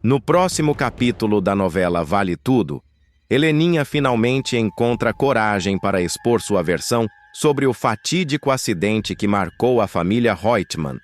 No próximo capítulo da novela Vale Tudo, Heleninha finalmente encontra coragem para expor sua versão sobre o fatídico acidente que marcou a família Reutemann.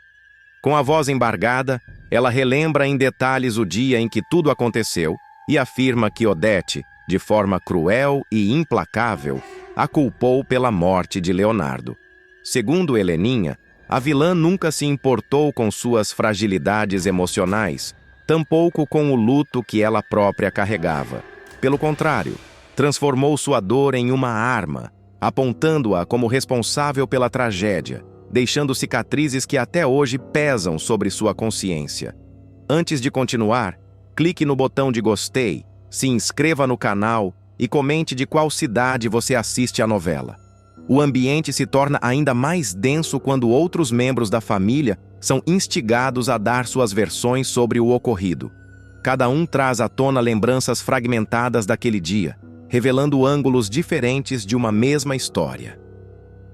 Com a voz embargada, ela relembra em detalhes o dia em que tudo aconteceu e afirma que Odete, de forma cruel e implacável, a culpou pela morte de Leonardo. Segundo Heleninha, a vilã nunca se importou com suas fragilidades emocionais, tampouco com o luto que ela própria carregava. Pelo contrário, transformou sua dor em uma arma, apontando-a como responsável pela tragédia, deixando cicatrizes que até hoje pesam sobre sua consciência. Antes de continuar, clique no botão de gostei, se inscreva no canal e comente de qual cidade você assiste a novela. O ambiente se torna ainda mais denso quando outros membros da família são instigados a dar suas versões sobre o ocorrido. Cada um traz à tona lembranças fragmentadas daquele dia, revelando ângulos diferentes de uma mesma história.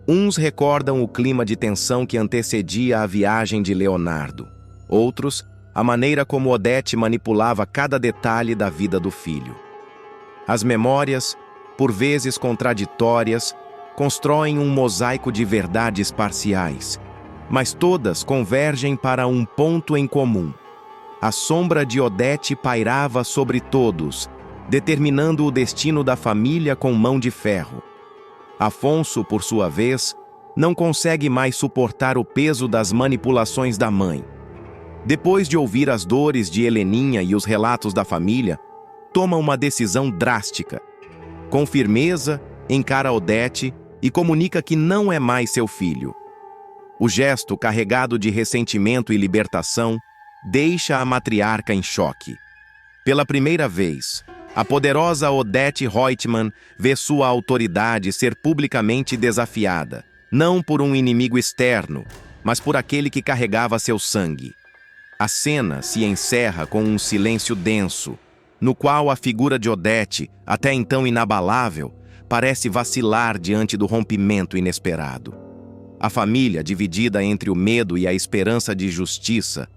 Uns recordam o clima de tensão que antecedia a viagem de Leonardo. Outros, a maneira como Odete manipulava cada detalhe da vida do filho. As memórias, por vezes contraditórias, constroem um mosaico de verdades parciais, mas todas convergem para um ponto em comum. A sombra de Odete pairava sobre todos, determinando o destino da família com mão de ferro. Afonso, por sua vez, não consegue mais suportar o peso das manipulações da mãe. Depois de ouvir as dores de Heleninha e os relatos da família, toma uma decisão drástica. Com firmeza, encara Odete e comunica que não é mais seu filho. O gesto, carregado de ressentimento e libertação, deixa a matriarca em choque. Pela primeira vez, a poderosa Odete Reutemann vê sua autoridade ser publicamente desafiada, não por um inimigo externo, mas por aquele que carregava seu sangue. A cena se encerra com um silêncio denso, no qual a figura de Odete, até então inabalável, parece vacilar diante do rompimento inesperado. A família, dividida entre o medo e a esperança de justiça,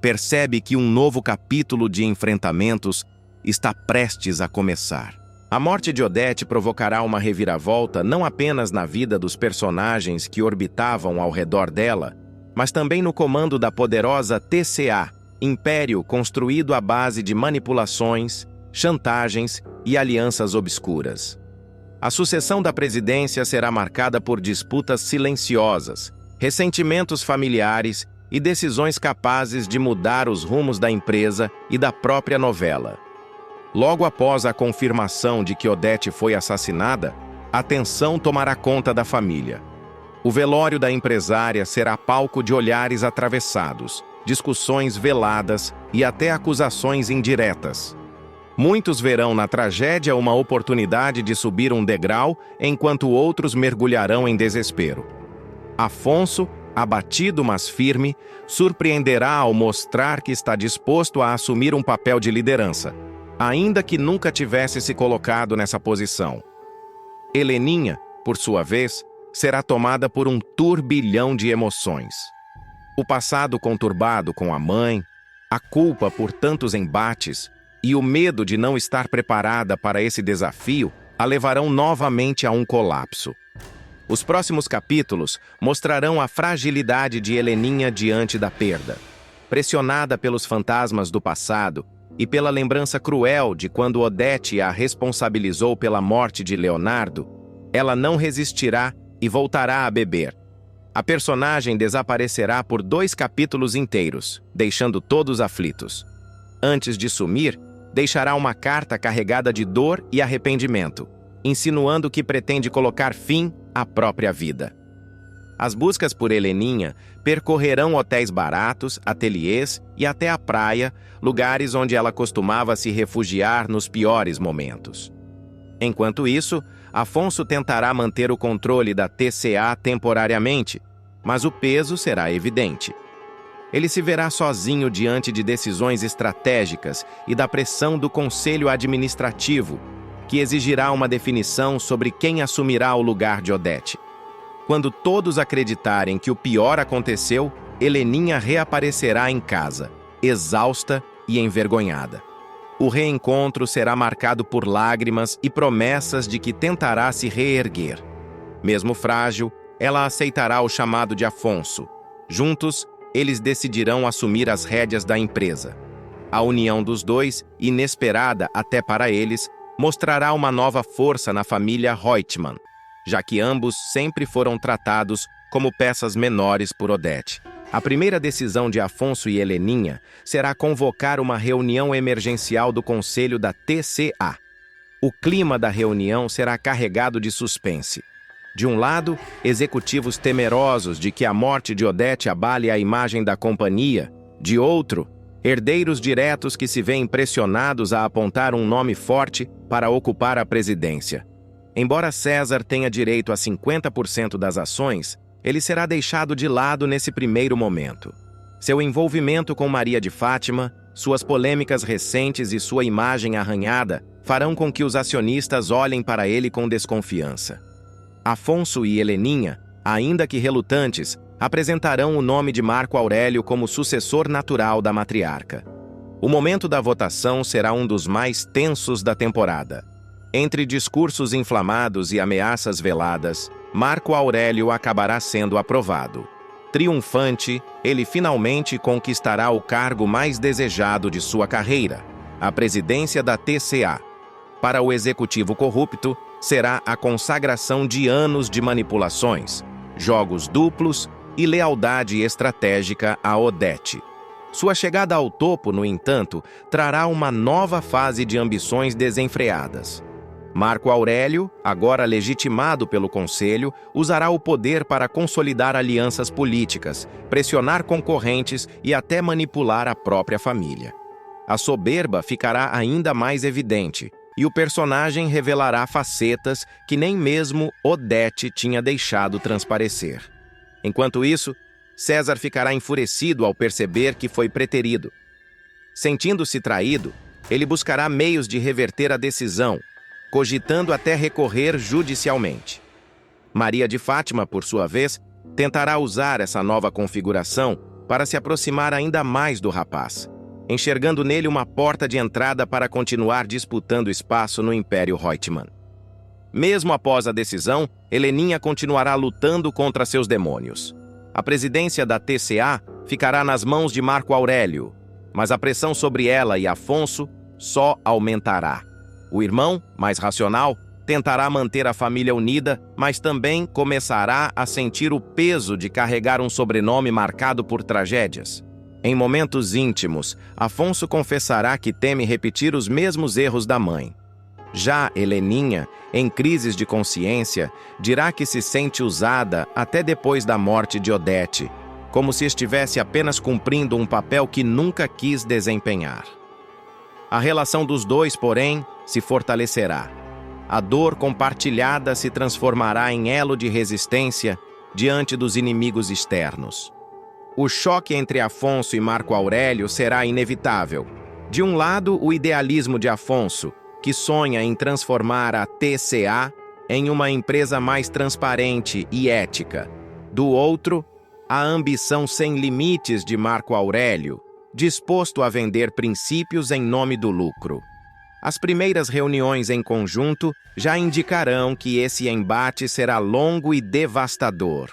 percebe que um novo capítulo de enfrentamentos está prestes a começar. A morte de Odete provocará uma reviravolta não apenas na vida dos personagens que orbitavam ao redor dela, mas também no comando da poderosa TCA, império construído à base de manipulações, chantagens e alianças obscuras. A sucessão da presidência será marcada por disputas silenciosas, ressentimentos familiares e decisões capazes de mudar os rumos da empresa e da própria novela. Logo após a confirmação de que Odete foi assassinada, a tensão tomará conta da família. O velório da empresária será palco de olhares atravessados, discussões veladas e até acusações indiretas. Muitos verão na tragédia uma oportunidade de subir um degrau, enquanto outros mergulharão em desespero. Afonso, abatido mas firme, surpreenderá ao mostrar que está disposto a assumir um papel de liderança, ainda que nunca tivesse se colocado nessa posição. Heleninha, por sua vez, será tomada por um turbilhão de emoções. O passado conturbado com a mãe, a culpa por tantos embates e o medo de não estar preparada para esse desafio a levarão novamente a um colapso. Os próximos capítulos mostrarão a fragilidade de Heleninha diante da perda. Pressionada pelos fantasmas do passado e pela lembrança cruel de quando Odete a responsabilizou pela morte de Leonardo, ela não resistirá e voltará a beber. A personagem desaparecerá por 2 capítulos inteiros, deixando todos aflitos. Antes de sumir, deixará uma carta carregada de dor e arrependimento, insinuando que pretende colocar fim à própria vida. As buscas por Heleninha percorrerão hotéis baratos, ateliês e até a praia, lugares onde ela costumava se refugiar nos piores momentos. Enquanto isso, Afonso tentará manter o controle da TCA temporariamente, mas o peso será evidente. Ele se verá sozinho diante de decisões estratégicas e da pressão do Conselho Administrativo, que exigirá uma definição sobre quem assumirá o lugar de Odete. Quando todos acreditarem que o pior aconteceu, Heleninha reaparecerá em casa, exausta e envergonhada. O reencontro será marcado por lágrimas e promessas de que tentará se reerguer. Mesmo frágil, ela aceitará o chamado de Afonso. Juntos, eles decidirão assumir as rédeas da empresa. A união dos dois, inesperada até para eles, mostrará uma nova força na família Reutemann, já que ambos sempre foram tratados como peças menores por Odete. A primeira decisão de Afonso e Heleninha será convocar uma reunião emergencial do Conselho da TCA. O clima da reunião será carregado de suspense. De um lado, executivos temerosos de que a morte de Odete abale a imagem da companhia. De outro, herdeiros diretos que se veem pressionados a apontar um nome forte para ocupar a presidência. Embora César tenha direito a 50% das ações, ele será deixado de lado nesse primeiro momento. Seu envolvimento com Maria de Fátima, suas polêmicas recentes e sua imagem arranhada farão com que os acionistas olhem para ele com desconfiança. Afonso e Heleninha, ainda que relutantes, apresentarão o nome de Marco Aurélio como sucessor natural da matriarca. O momento da votação será um dos mais tensos da temporada. Entre discursos inflamados e ameaças veladas, Marco Aurélio acabará sendo aprovado. Triunfante, ele finalmente conquistará o cargo mais desejado de sua carreira, a presidência da TCA. Para o executivo corrupto, será a consagração de anos de manipulações, jogos duplos e lealdade estratégica a Odete. Sua chegada ao topo, no entanto, trará uma nova fase de ambições desenfreadas. Marco Aurélio, agora legitimado pelo Conselho, usará o poder para consolidar alianças políticas, pressionar concorrentes e até manipular a própria família. A soberba ficará ainda mais evidente, e o personagem revelará facetas que nem mesmo Odete tinha deixado transparecer. Enquanto isso, César ficará enfurecido ao perceber que foi preterido. Sentindo-se traído, ele buscará meios de reverter a decisão, cogitando até recorrer judicialmente. Maria de Fátima, por sua vez, tentará usar essa nova configuração para se aproximar ainda mais do rapaz, enxergando nele uma porta de entrada para continuar disputando espaço no Império Reutemann. Mesmo após a decisão, Heleninha continuará lutando contra seus demônios. A presidência da TCA ficará nas mãos de Marco Aurélio, mas a pressão sobre ela e Afonso só aumentará. O irmão, mais racional, tentará manter a família unida, mas também começará a sentir o peso de carregar um sobrenome marcado por tragédias. Em momentos íntimos, Afonso confessará que teme repetir os mesmos erros da mãe. Já Heleninha, em crises de consciência, dirá que se sente usada até depois da morte de Odete, como se estivesse apenas cumprindo um papel que nunca quis desempenhar. A relação dos dois, porém, se fortalecerá. A dor compartilhada se transformará em elo de resistência diante dos inimigos externos. O choque entre Afonso e Marco Aurélio será inevitável. De um lado, o idealismo de Afonso, que sonha em transformar a TCA em uma empresa mais transparente e ética. Do outro, a ambição sem limites de Marco Aurélio, disposto a vender princípios em nome do lucro. As primeiras reuniões em conjunto já indicarão que esse embate será longo e devastador.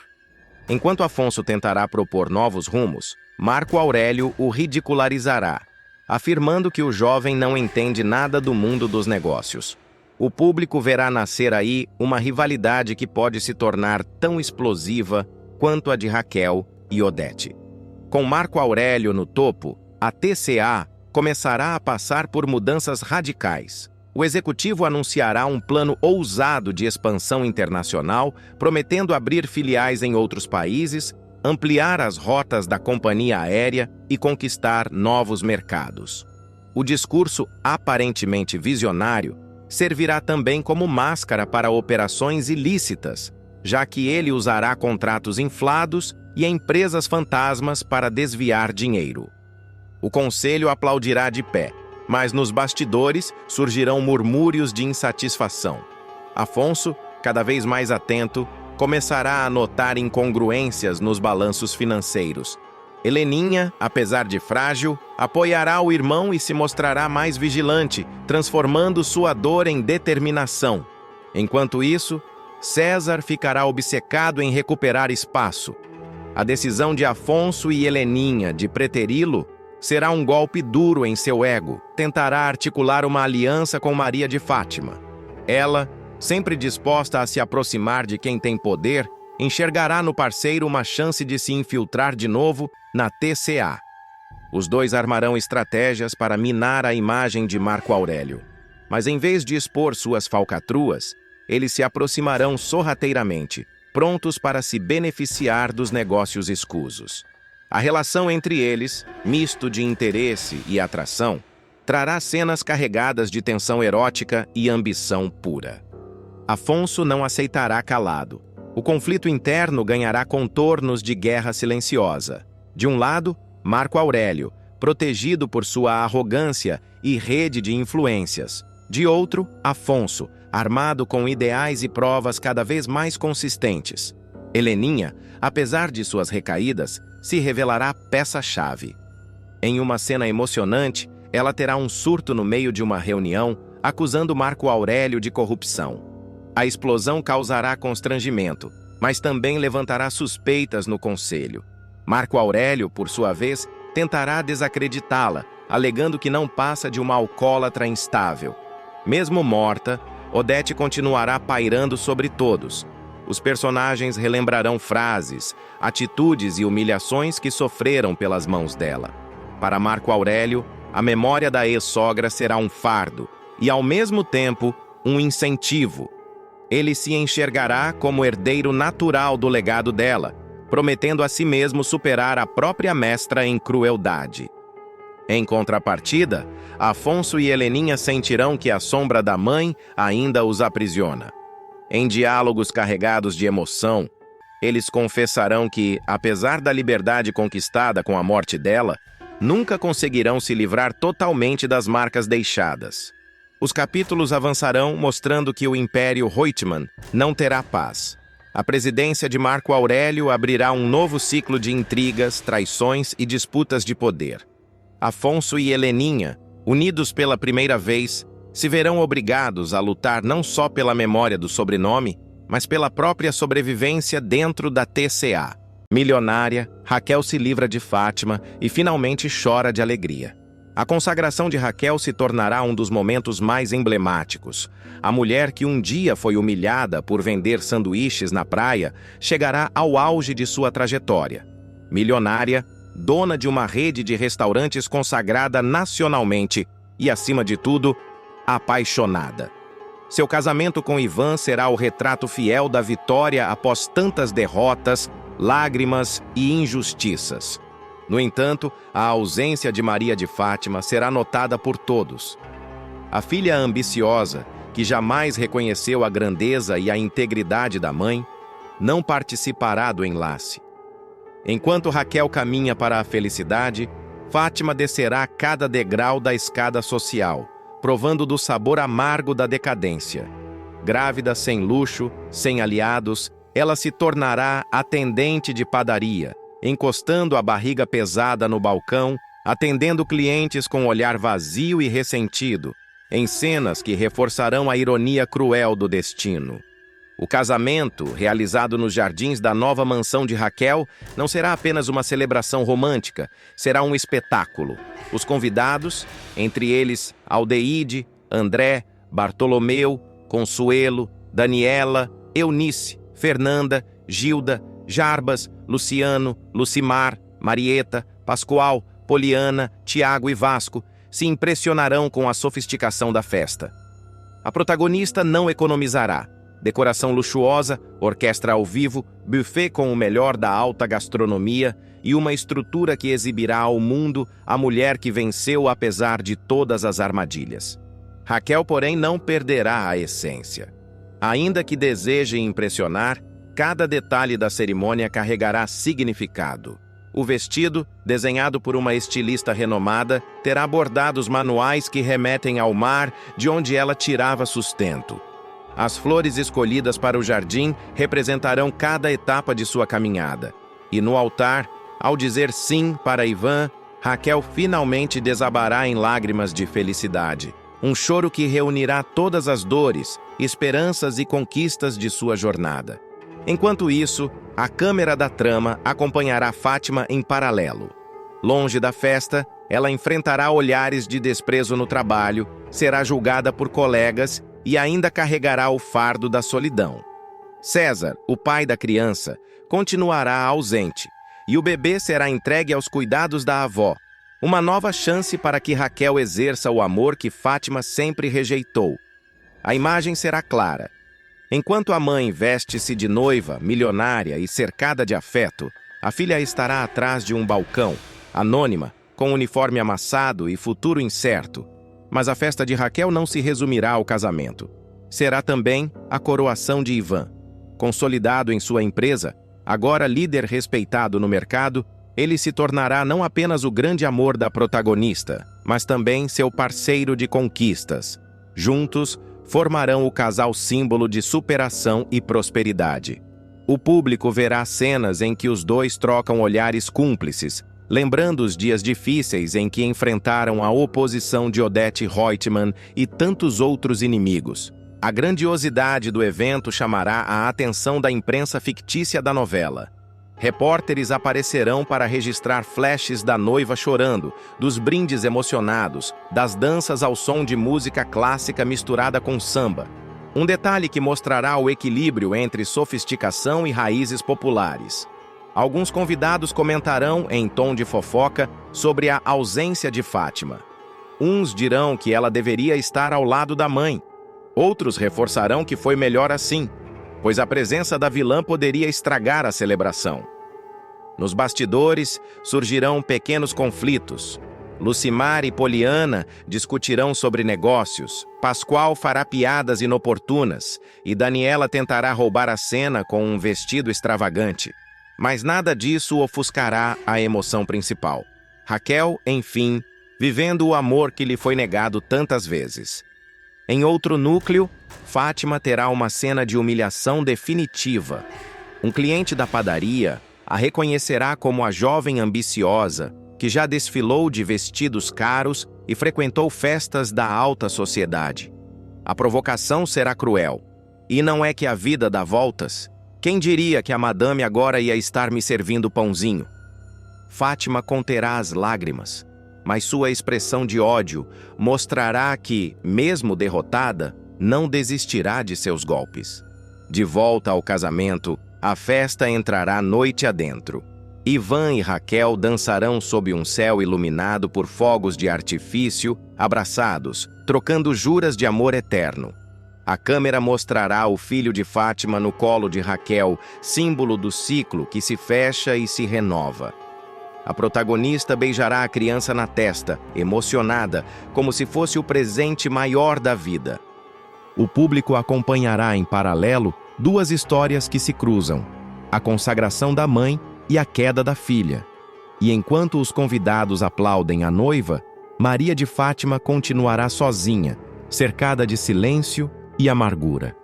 Enquanto Afonso tentará propor novos rumos, Marco Aurélio o ridicularizará, afirmando que o jovem não entende nada do mundo dos negócios. O público verá nascer aí uma rivalidade que pode se tornar tão explosiva quanto a de Raquel e Odete. Com Marco Aurélio no topo, a TCA começará a passar por mudanças radicais. O executivo anunciará um plano ousado de expansão internacional, prometendo abrir filiais em outros países, ampliar as rotas da companhia aérea e conquistar novos mercados. O discurso aparentemente visionário servirá também como máscara para operações ilícitas, já que ele usará contratos inflados e empresas fantasmas para desviar dinheiro. O conselho aplaudirá de pé, mas nos bastidores surgirão murmúrios de insatisfação. Afonso, cada vez mais atento, começará a notar incongruências nos balanços financeiros. Heleninha, apesar de frágil, apoiará o irmão e se mostrará mais vigilante, transformando sua dor em determinação. Enquanto isso, César ficará obcecado em recuperar espaço. A decisão de Afonso e Heleninha de preteri-lo será um golpe duro em seu ego. Tentará articular uma aliança com Maria de Fátima. Ela, sempre disposta a se aproximar de quem tem poder, enxergará no parceiro uma chance de se infiltrar de novo na TCA. Os dois armarão estratégias para minar a imagem de Marco Aurélio. Mas em vez de expor suas falcatruas, eles se aproximarão sorrateiramente, prontos para se beneficiar dos negócios escusos. A relação entre eles, misto de interesse e atração, trará cenas carregadas de tensão erótica e ambição pura. Afonso não aceitará calado. O conflito interno ganhará contornos de guerra silenciosa. De um lado, Marco Aurélio, protegido por sua arrogância e rede de influências. De outro, Afonso, armado com ideais e provas cada vez mais consistentes. Heleninha, apesar de suas recaídas, se revelará peça-chave. Em uma cena emocionante, ela terá um surto no meio de uma reunião, acusando Marco Aurélio de corrupção. A explosão causará constrangimento, mas também levantará suspeitas no conselho. Marco Aurélio, por sua vez, tentará desacreditá-la, alegando que não passa de uma alcoólatra instável. Mesmo morta, Odete continuará pairando sobre todos. Os personagens relembrarão frases, atitudes e humilhações que sofreram pelas mãos dela. Para Marco Aurélio, a memória da ex-sogra será um fardo e, ao mesmo tempo, um incentivo. Ele se enxergará como herdeiro natural do legado dela, prometendo a si mesmo superar a própria mestra em crueldade. Em contrapartida, Afonso e Heleninha sentirão que a sombra da mãe ainda os aprisiona. Em diálogos carregados de emoção, eles confessarão que, apesar da liberdade conquistada com a morte dela, nunca conseguirão se livrar totalmente das marcas deixadas. Os capítulos avançarão mostrando que o Império Reutemann não terá paz. A presidência de Marco Aurélio abrirá um novo ciclo de intrigas, traições e disputas de poder. Afonso e Heleninha, unidos pela primeira vez, se verão obrigados a lutar não só pela memória do sobrenome, mas pela própria sobrevivência dentro da TCA. Milionária, Raquel se livra de Fátima e finalmente chora de alegria. A consagração de Raquel se tornará um dos momentos mais emblemáticos. A mulher que um dia foi humilhada por vender sanduíches na praia chegará ao auge de sua trajetória. Milionária, dona de uma rede de restaurantes consagrada nacionalmente e, acima de tudo, apaixonada. Seu casamento com Ivan será o retrato fiel da vitória após tantas derrotas, lágrimas e injustiças. No entanto, a ausência de Maria de Fátima será notada por todos. A filha ambiciosa, que jamais reconheceu a grandeza e a integridade da mãe, não participará do enlace. Enquanto Raquel caminha para a felicidade, Fátima descerá cada degrau da escada social, provando do sabor amargo da decadência. Grávida sem luxo, sem aliados, ela se tornará atendente de padaria, encostando a barriga pesada no balcão, atendendo clientes com olhar vazio e ressentido, em cenas que reforçarão a ironia cruel do destino. O casamento, realizado nos jardins da nova mansão de Raquel, não será apenas uma celebração romântica, será um espetáculo. Os convidados, entre eles Aldeide, André, Bartolomeu, Consuelo, Daniela, Eunice, Fernanda, Gilda, Jarbas, Luciano, Lucimar, Marieta, Pascoal, Poliana, Tiago e Vasco, se impressionarão com a sofisticação da festa. A protagonista não economizará. Decoração luxuosa, orquestra ao vivo, buffet com o melhor da alta gastronomia e uma estrutura que exibirá ao mundo a mulher que venceu apesar de todas as armadilhas. Raquel, porém, não perderá a essência. Ainda que deseje impressionar, cada detalhe da cerimônia carregará significado. O vestido, desenhado por uma estilista renomada, terá bordados manuais que remetem ao mar de onde ela tirava sustento. As flores escolhidas para o jardim representarão cada etapa de sua caminhada. E no altar, Ao dizer sim para Ivan, Raquel finalmente desabará em lágrimas de felicidade. Um choro que reunirá todas as dores, esperanças e conquistas de sua jornada. Enquanto isso, a câmera da trama acompanhará Fátima em paralelo. Longe da festa, ela enfrentará olhares de desprezo no trabalho, será julgada por colegas e ainda carregará o fardo da solidão. César, o pai da criança, continuará ausente, e o bebê será entregue aos cuidados da avó. Uma nova chance para que Raquel exerça o amor que Fátima sempre rejeitou. A imagem será clara. Enquanto a mãe veste-se de noiva, milionária e cercada de afeto, a filha estará atrás de um balcão, anônima, com uniforme amassado e futuro incerto. Mas a festa de Raquel não se resumirá ao casamento. Será também a coroação de Ivan. Consolidado em sua empresa, agora líder respeitado no mercado, ele se tornará não apenas o grande amor da protagonista, mas também seu parceiro de conquistas. Juntos, formarão o casal símbolo de superação e prosperidade. O público verá cenas em que os dois trocam olhares cúmplices, lembrando os dias difíceis em que enfrentaram a oposição de Odette Reutemann e tantos outros inimigos. A grandiosidade do evento chamará a atenção da imprensa fictícia da novela. Repórteres aparecerão para registrar flashes da noiva chorando, dos brindes emocionados, das danças ao som de música clássica misturada com samba. Um detalhe que mostrará o equilíbrio entre sofisticação e raízes populares. Alguns convidados comentarão, em tom de fofoca, sobre a ausência de Fátima. Uns dirão que ela deveria estar ao lado da mãe. Outros reforçarão que foi melhor assim, pois a presença da vilã poderia estragar a celebração. Nos bastidores, surgirão pequenos conflitos. Lucimar e Poliana discutirão sobre negócios, Pascoal fará piadas inoportunas e Daniela tentará roubar a cena com um vestido extravagante. Mas nada disso ofuscará a emoção principal. Raquel, enfim, vivendo o amor que lhe foi negado tantas vezes. Em outro núcleo, Fátima terá uma cena de humilhação definitiva. Um cliente da padaria a reconhecerá como a jovem ambiciosa que já desfilou de vestidos caros e frequentou festas da alta sociedade. A provocação será cruel. E não é que a vida dá voltas? Quem diria que a madame agora ia estar me servindo pãozinho? Fátima conterá as lágrimas, mas sua expressão de ódio mostrará que, mesmo derrotada, não desistirá de seus golpes. De volta ao casamento, a festa entrará noite adentro. Ivan e Raquel dançarão sob um céu iluminado por fogos de artifício, abraçados, trocando juras de amor eterno. A câmera mostrará o filho de Fátima no colo de Raquel, símbolo do ciclo que se fecha e se renova. A protagonista beijará a criança na testa, emocionada, como se fosse o presente maior da vida. O público acompanhará em paralelo duas histórias que se cruzam: a consagração da mãe e a queda da filha. E enquanto os convidados aplaudem a noiva, Maria de Fátima continuará sozinha, cercada de silêncio e amargura.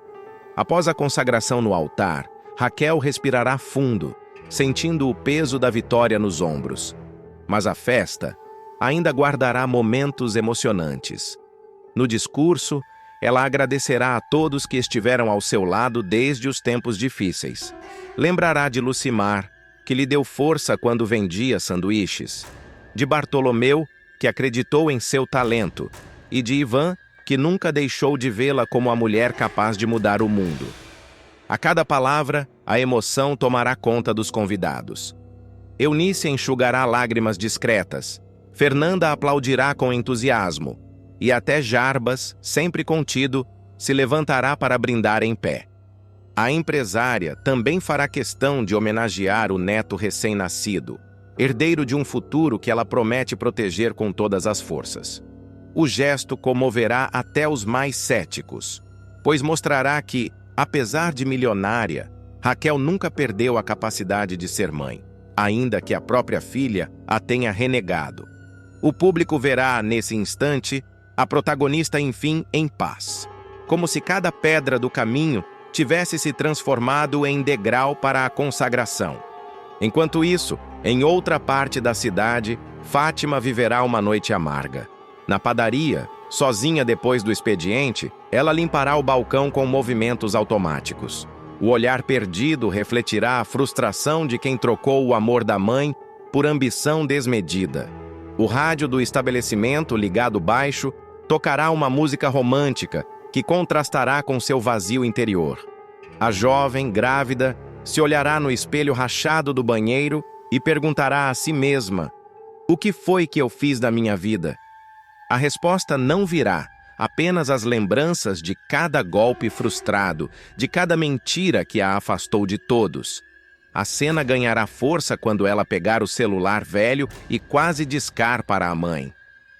Após a consagração no altar, Raquel respirará fundo, sentindo o peso da vitória nos ombros. Mas a festa ainda guardará momentos emocionantes. No discurso, ela agradecerá a todos que estiveram ao seu lado desde os tempos difíceis. Lembrará de Lucimar, que lhe deu força quando vendia sanduíches, de Bartolomeu, que acreditou em seu talento, e de Ivan, que nunca deixou de vê-la como a mulher capaz de mudar o mundo. A cada palavra, a emoção tomará conta dos convidados. Eunice enxugará lágrimas discretas, Fernanda aplaudirá com entusiasmo, e até Jarbas, sempre contido, se levantará para brindar em pé. A empresária também fará questão de homenagear o neto recém-nascido, herdeiro de um futuro que ela promete proteger com todas as forças. O gesto comoverá até os mais céticos, pois mostrará que, apesar de milionária, Raquel nunca perdeu a capacidade de ser mãe, ainda que a própria filha a tenha renegado. O público verá, nesse instante, a protagonista, enfim, em paz, como se cada pedra do caminho tivesse se transformado em degrau para a consagração. Enquanto isso, Em outra parte da cidade, Fátima viverá uma noite amarga. Na padaria, sozinha depois do expediente, ela limpará o balcão com movimentos automáticos. O olhar perdido refletirá a frustração de quem trocou o amor da mãe por ambição desmedida. O rádio do estabelecimento, ligado baixo, tocará uma música romântica que contrastará com seu vazio interior. A jovem, grávida, se olhará no espelho rachado do banheiro e perguntará a si mesma: o que foi que eu fiz da minha vida? A resposta não virá, apenas as lembranças de cada golpe frustrado, de cada mentira que a afastou de todos. A cena ganhará força quando ela pegar o celular velho e quase discar para a mãe.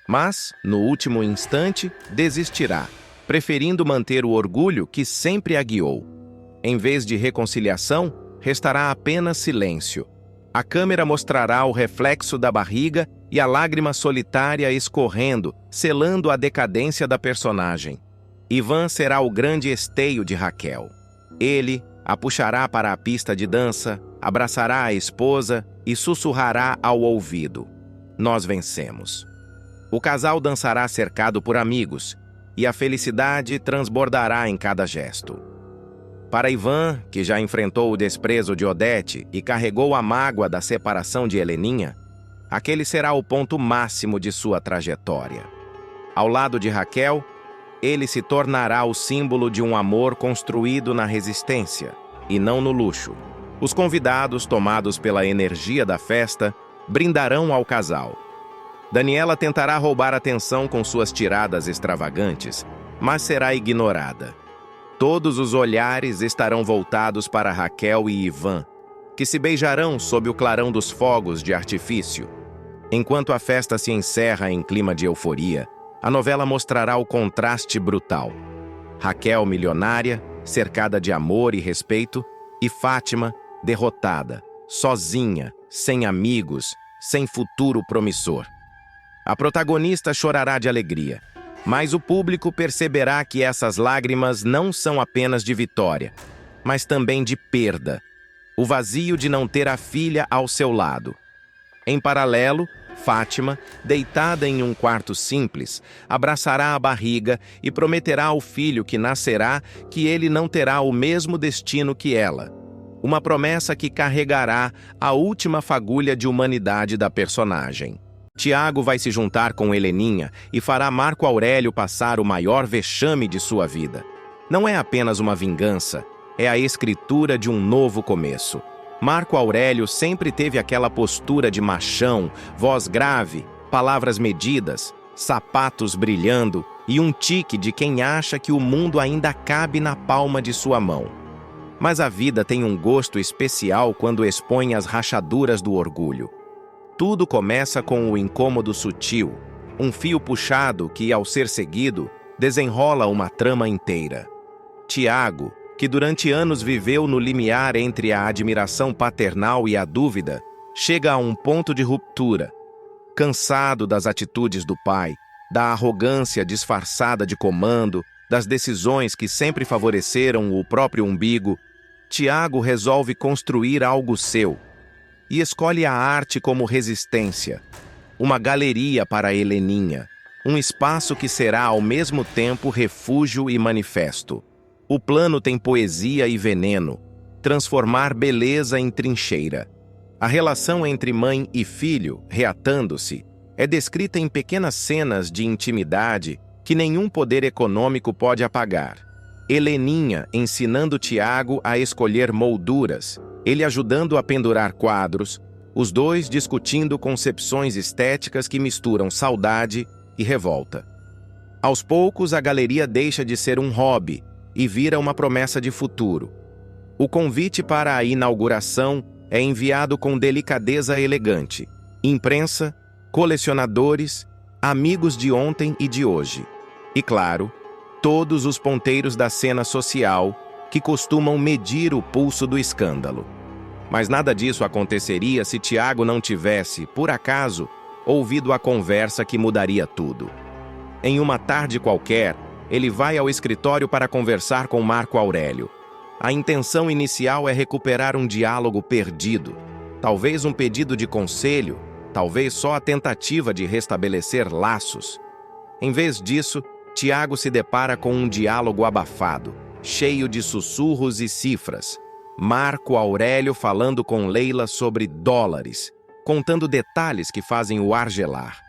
Mas, no último instante, desistirá, preferindo manter o orgulho que sempre a guiou. Em vez de reconciliação, restará apenas silêncio. A câmera mostrará o reflexo da barriga e a lágrima solitária escorrendo, selando a decadência da personagem. Ivan será o grande esteio de Raquel. Ele a puxará para a pista de dança, abraçará a esposa e sussurrará ao ouvido: nós vencemos. O casal dançará cercado por amigos, e a felicidade transbordará em cada gesto. Para Ivan, que já enfrentou o desprezo de Odete e carregou a mágoa da separação de Heleninha, aquele será o ponto máximo de sua trajetória. Ao lado de Raquel, ele se tornará o símbolo de um amor construído na resistência, e não no luxo. Os convidados, tomados pela energia da festa, brindarão ao casal. Daniela tentará roubar atenção com suas tiradas extravagantes, mas será ignorada. Todos os olhares estarão voltados para Raquel e Ivan, que se beijarão sob o clarão dos fogos de artifício. Enquanto a festa se encerra em clima de euforia, a novela mostrará o contraste brutal. Raquel milionária, cercada de amor e respeito, e Fátima derrotada, sozinha, sem amigos, sem futuro promissor. A protagonista chorará de alegria, mas o público perceberá que essas lágrimas não são apenas de vitória, mas também de perda, o vazio de não ter a filha ao seu lado. Em paralelo, Fátima, deitada em um quarto simples, abraçará a barriga e prometerá ao filho que nascerá que ele não terá o mesmo destino que ela. Uma promessa que carregará a última fagulha de humanidade da personagem. Tiago vai se juntar com Heleninha e fará Marco Aurélio passar o maior vexame de sua vida. Não é apenas uma vingança, é a escritura de um novo começo. Marco Aurélio sempre teve aquela postura de machão, voz grave, palavras medidas, sapatos brilhando e um tique de quem acha que o mundo ainda cabe na palma de sua mão. Mas a vida tem um gosto especial quando expõe as rachaduras do orgulho. Tudo começa com o incômodo sutil, um fio puxado que, ao ser seguido, desenrola uma trama inteira. Tiago, que durante anos viveu no limiar entre a admiração paternal e a dúvida, chega a um ponto de ruptura. Cansado das atitudes do pai, da arrogância disfarçada de comando, das decisões que sempre favoreceram o próprio umbigo, Tiago resolve construir algo seu e escolhe a arte como resistência, uma galeria para Heleninha, um espaço que será ao mesmo tempo refúgio e manifesto. O plano tem poesia e veneno, transformar beleza em trincheira. A relação entre mãe e filho, reatando-se, é descrita em pequenas cenas de intimidade que nenhum poder econômico pode apagar. Heleninha ensinando Tiago a escolher molduras, ele ajudando a pendurar quadros, os dois discutindo concepções estéticas que misturam saudade e revolta. Aos poucos, a galeria deixa de ser um hobby e vira uma promessa de futuro. O convite para a inauguração é enviado com delicadeza elegante. Imprensa, colecionadores, amigos de ontem e de hoje. E, claro, todos os ponteiros da cena social que costumam medir o pulso do escândalo. Mas nada disso aconteceria se Tiago não tivesse, por acaso, ouvido a conversa que mudaria tudo. Em uma tarde qualquer, ele vai ao escritório para conversar com Marco Aurélio. A intenção inicial é recuperar um diálogo perdido. talvez um pedido de conselho, talvez só a tentativa de restabelecer laços. Em vez disso, Tiago se depara com um diálogo abafado, cheio de sussurros e cifras. Marco Aurélio falando com Leila sobre dólares, contando detalhes que fazem o ar gelar.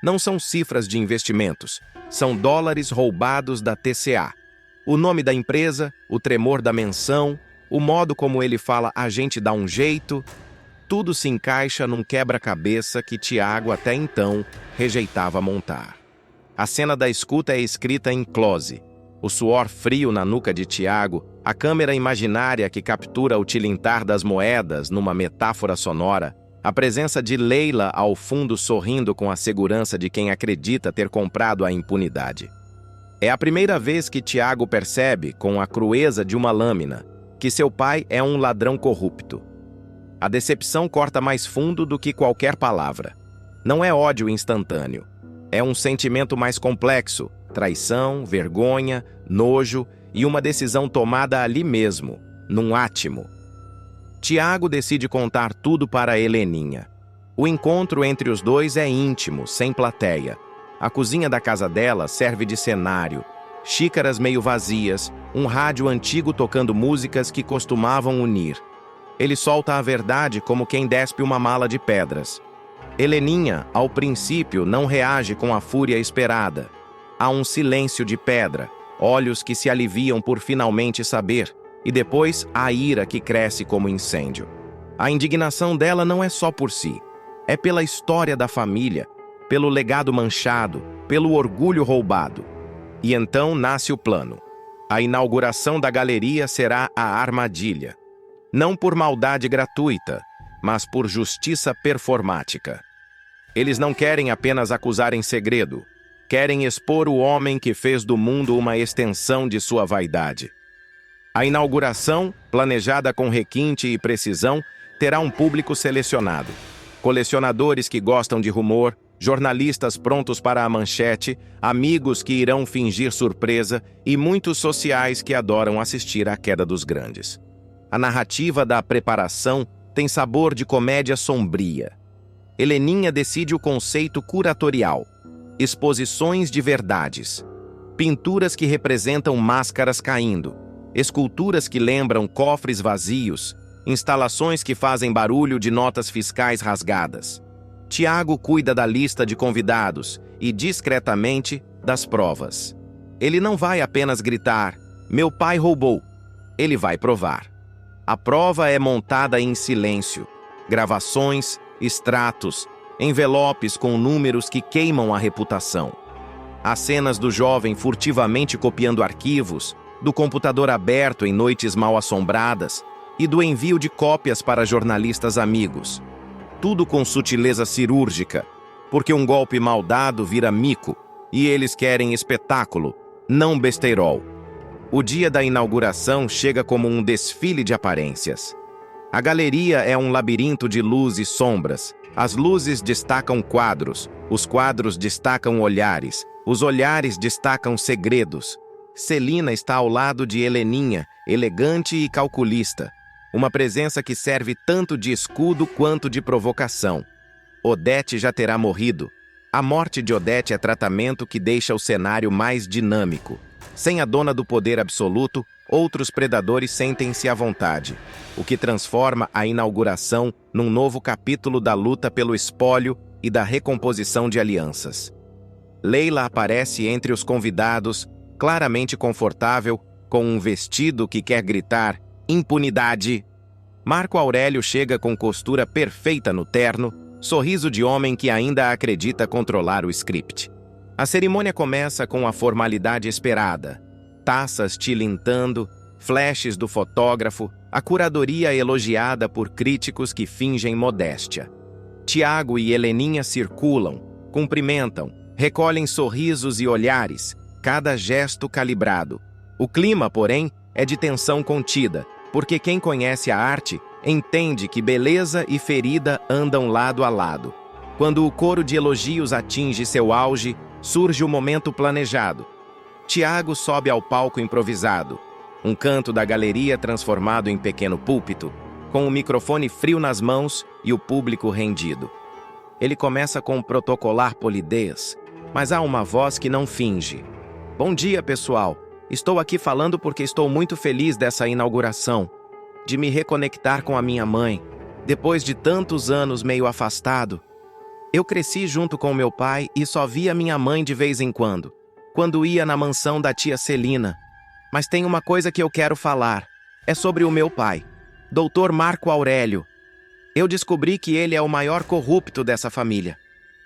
Não são cifras de investimentos, são dólares roubados da TCA. O nome da empresa, o tremor da menção, o modo como ele fala "a gente dá um jeito", tudo se encaixa num quebra-cabeça que Tiago até então rejeitava montar. A cena da escuta é escrita em close. O suor frio na nuca de Tiago, a câmera imaginária que captura o tilintar das moedas numa metáfora sonora, a presença de Leila ao fundo sorrindo com a segurança de quem acredita ter comprado a impunidade. É a primeira vez que Tiago percebe, com a crueza de uma lâmina, que seu pai é um ladrão corrupto. A decepção corta mais fundo do que qualquer palavra. Não é ódio instantâneo. É um sentimento mais complexo, traição, vergonha, nojo e uma decisão tomada ali mesmo, num átimo. Tiago decide contar tudo para Heleninha. O encontro entre os dois é íntimo, sem plateia. A cozinha da casa dela serve de cenário. Xícaras meio vazias, um rádio antigo tocando músicas que costumavam unir. Ele solta a verdade como quem despe uma mala de pedras. Heleninha, ao princípio, não reage com a fúria esperada. Há um silêncio de pedra, olhos que se aliviam por finalmente saber, e depois a ira que cresce como incêndio. A indignação dela não é só por si, é pela história da família, pelo legado manchado, pelo orgulho roubado. E então nasce o plano. A inauguração da galeria será a armadilha. Não por maldade gratuita, mas por justiça performática. Eles não querem apenas acusar em segredo, querem expor o homem que fez do mundo uma extensão de sua vaidade. A inauguração, planejada com requinte e precisão, terá um público selecionado. Colecionadores que gostam de rumor, jornalistas prontos para a manchete, amigos que irão fingir surpresa e muitos sociais que adoram assistir à queda dos grandes. A narrativa da preparação tem sabor de comédia sombria. Heleninha decide o conceito curatorial. Exposições de verdades. Pinturas que representam máscaras caindo. Esculturas que lembram cofres vazios. Instalações que fazem barulho de notas fiscais rasgadas. Tiago cuida da lista de convidados e, discretamente, das provas. Ele não vai apenas gritar, "Meu pai roubou". Ele vai provar. A prova é montada em silêncio. Gravações, extratos, envelopes com números que queimam a reputação. Há cenas do jovem furtivamente copiando arquivos, do computador aberto em noites mal assombradas e do envio de cópias para jornalistas amigos. Tudo com sutileza cirúrgica, porque um golpe mal dado vira mico e eles querem espetáculo, não besteirol. O dia da inauguração chega como um desfile de aparências. A galeria é um labirinto de luz e sombras. As luzes destacam quadros, os quadros destacam olhares, os olhares destacam segredos. Celina está ao lado de Heleninha, elegante e calculista. Uma presença que serve tanto de escudo quanto de provocação. Odete já terá morrido. A morte de Odete é tratamento que deixa o cenário mais dinâmico. Sem a dona do poder absoluto, outros predadores sentem-se à vontade, o que transforma a inauguração num novo capítulo da luta pelo espólio e da recomposição de alianças. Leila aparece entre os convidados, claramente confortável, com um vestido que quer gritar "impunidade". Marco Aurélio chega com costura perfeita no terno, sorriso de homem que ainda acredita controlar o script. A cerimônia começa com a formalidade esperada. Taças tilintando, flashes do fotógrafo, a curadoria elogiada por críticos que fingem modéstia. Tiago e Heleninha circulam, cumprimentam, recolhem sorrisos e olhares, cada gesto calibrado. O clima, porém, é de tensão contida, porque quem conhece a arte entende que beleza e ferida andam lado a lado. Quando o coro de elogios atinge seu auge, surge o momento planejado. Tiago sobe ao palco improvisado, um canto da galeria transformado em pequeno púlpito. com o microfone frio nas mãos e o público rendido. Ele começa com protocolar polidez, mas há uma voz que não finge. Bom dia, pessoal. Estou aqui falando porque estou muito feliz dessa inauguração, de me reconectar com a minha mãe, depois de tantos anos meio afastado. Eu cresci junto com meu pai e só via minha mãe de vez em quando ia na mansão da tia Celina. Mas tem uma coisa que eu quero falar. É sobre o meu pai, Dr. Marco Aurélio. Eu descobri que ele é o maior corrupto dessa família,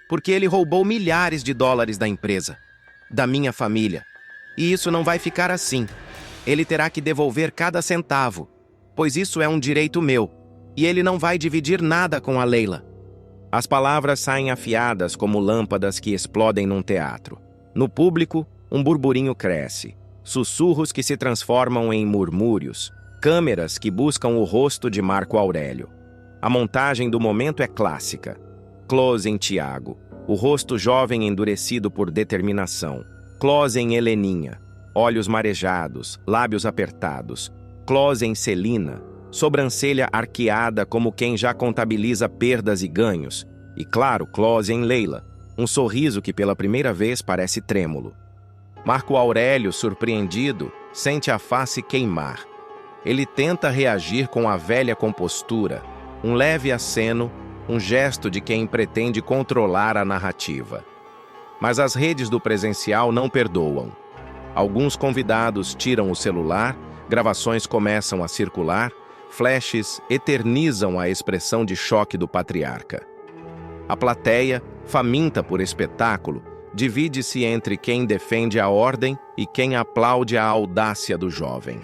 porque ele roubou milhares de dólares da empresa, da minha família. E isso não vai ficar assim. Ele terá que devolver cada centavo, pois isso é um direito meu, e ele não vai dividir nada com a Leila. As palavras saem afiadas como lâmpadas que explodem num teatro. No público, um burburinho cresce, sussurros que se transformam em murmúrios, câmeras que buscam o rosto de Marco Aurélio. A montagem do momento é clássica. Close em Tiago, o rosto jovem endurecido por determinação. Close em Heleninha, olhos marejados, lábios apertados. Close em Celina, sobrancelha arqueada como quem já contabiliza perdas e ganhos. E claro, close em Leila, um sorriso que pela primeira vez parece trêmulo. Marco Aurélio, surpreendido, sente a face queimar. Ele tenta reagir com a velha compostura, um leve aceno, um gesto de quem pretende controlar a narrativa. Mas as redes do presencial não perdoam. Alguns convidados tiram o celular, gravações começam a circular, flashes eternizam a expressão de choque do patriarca. A plateia, faminta por espetáculo, divide-se entre quem defende a ordem e quem aplaude a audácia do jovem.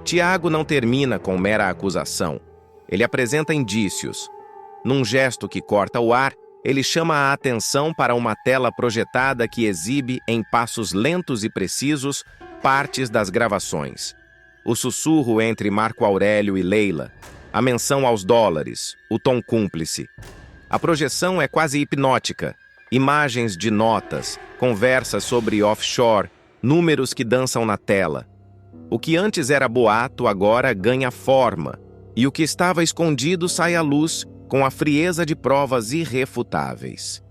Tiago não termina com mera acusação. Ele apresenta indícios. Num gesto que corta o ar, ele chama a atenção para uma tela projetada que exibe, em passos lentos e precisos, partes das gravações. O sussurro entre Marco Aurélio e Leila, a menção aos dólares, o tom cúmplice. A projeção é quase hipnótica. Imagens de notas, conversas sobre offshore, números que dançam na tela. O que antes era boato agora ganha forma, e o que estava escondido sai à luz com a frieza de provas irrefutáveis.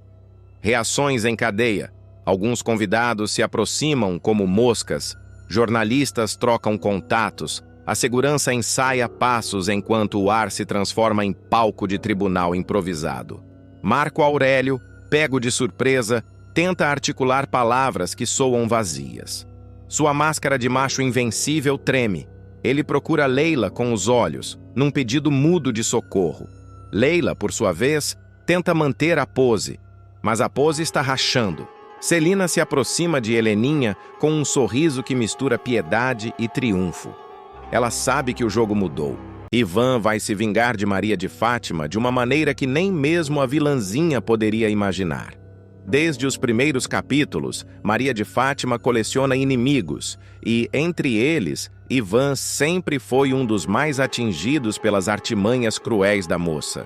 Reações em cadeia. Alguns convidados se aproximam como moscas, jornalistas trocam contatos, a segurança ensaia passos enquanto o ar se transforma em palco de tribunal improvisado. Marco Aurélio, pego de surpresa, tenta articular palavras que soam vazias. Sua máscara de macho invencível treme. Ele procura Leila com os olhos, num pedido mudo de socorro. Leila, por sua vez, tenta manter a pose, mas a pose está rachando. Celina se aproxima de Heleninha com um sorriso que mistura piedade e triunfo. Ela sabe que o jogo mudou. Ivan vai se vingar de Maria de Fátima de uma maneira que nem mesmo a vilãzinha poderia imaginar. Desde os primeiros capítulos, Maria de Fátima coleciona inimigos e, entre eles, Ivan sempre foi um dos mais atingidos pelas artimanhas cruéis da moça.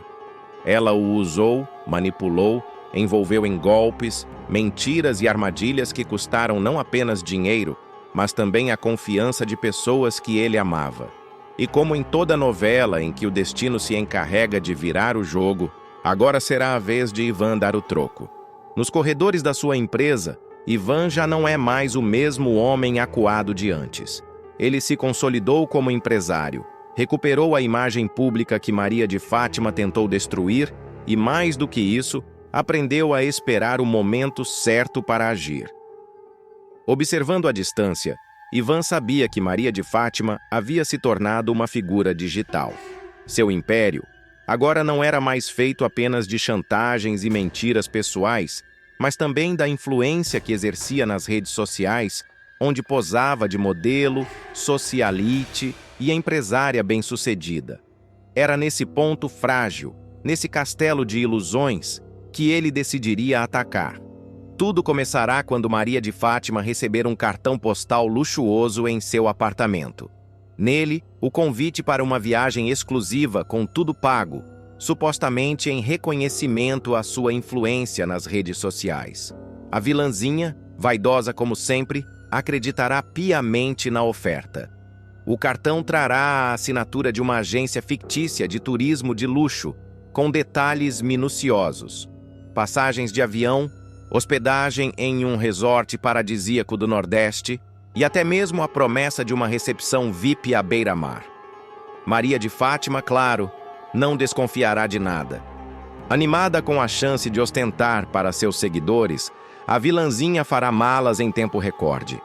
Ela o usou, manipulou, envolveu em golpes, mentiras e armadilhas que custaram não apenas dinheiro, mas também a confiança de pessoas que ele amava. E como em toda novela em que o destino se encarrega de virar o jogo, agora será a vez de Ivan dar o troco. Nos corredores da sua empresa, Ivan já não é mais o mesmo homem acuado de antes. Ele se consolidou como empresário, recuperou a imagem pública que Maria de Fátima tentou destruir e, mais do que isso, aprendeu a esperar o momento certo para agir. Observando à distância, Ivan sabia que Maria de Fátima havia se tornado uma figura digital. Seu império agora não era mais feito apenas de chantagens e mentiras pessoais, mas também da influência que exercia nas redes sociais, onde posava de modelo, socialite e empresária bem-sucedida. Era nesse ponto frágil, nesse castelo de ilusões, que ele decidiria atacar. Tudo começará quando Maria de Fátima receber um cartão postal luxuoso em seu apartamento. Nele, o convite para uma viagem exclusiva com tudo pago, supostamente em reconhecimento à sua influência nas redes sociais. A vilãzinha, vaidosa como sempre, acreditará piamente na oferta. O cartão trará a assinatura de uma agência fictícia de turismo de luxo, com detalhes minuciosos: passagens de avião, hospedagem em um resort paradisíaco do Nordeste e até mesmo a promessa de uma recepção VIP à beira-mar. Maria de Fátima, claro, não desconfiará de nada. Animada com a chance de ostentar para seus seguidores, a vilãzinha fará malas em tempo recorde.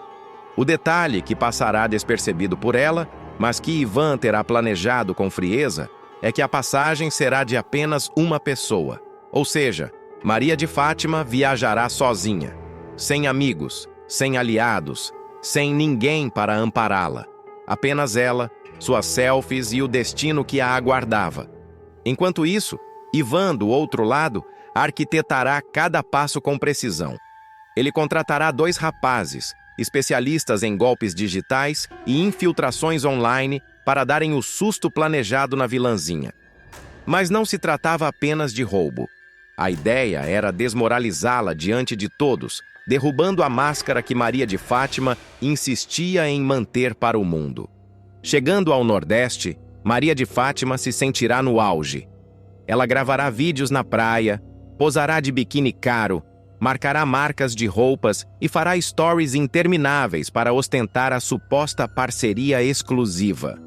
O detalhe que passará despercebido por ela, mas que Ivan terá planejado com frieza, é que a passagem será de apenas uma pessoa. Ou seja, Maria de Fátima viajará sozinha, sem amigos, sem aliados, sem ninguém para ampará-la. Apenas ela, suas selfies e o destino que a aguardava. Enquanto isso, Ivan, do outro lado, arquitetará cada passo com precisão. Ele contratará 2 rapazes, especialistas em golpes digitais e infiltrações online, para darem o susto planejado na vilãzinha. Mas não se tratava apenas de roubo. A ideia era desmoralizá-la diante de todos, derrubando a máscara que Maria de Fátima insistia em manter para o mundo. Chegando ao Nordeste, Maria de Fátima se sentirá no auge. Ela gravará vídeos na praia, posará de biquíni caro, marcará marcas de roupas e fará stories intermináveis para ostentar a suposta parceria exclusiva.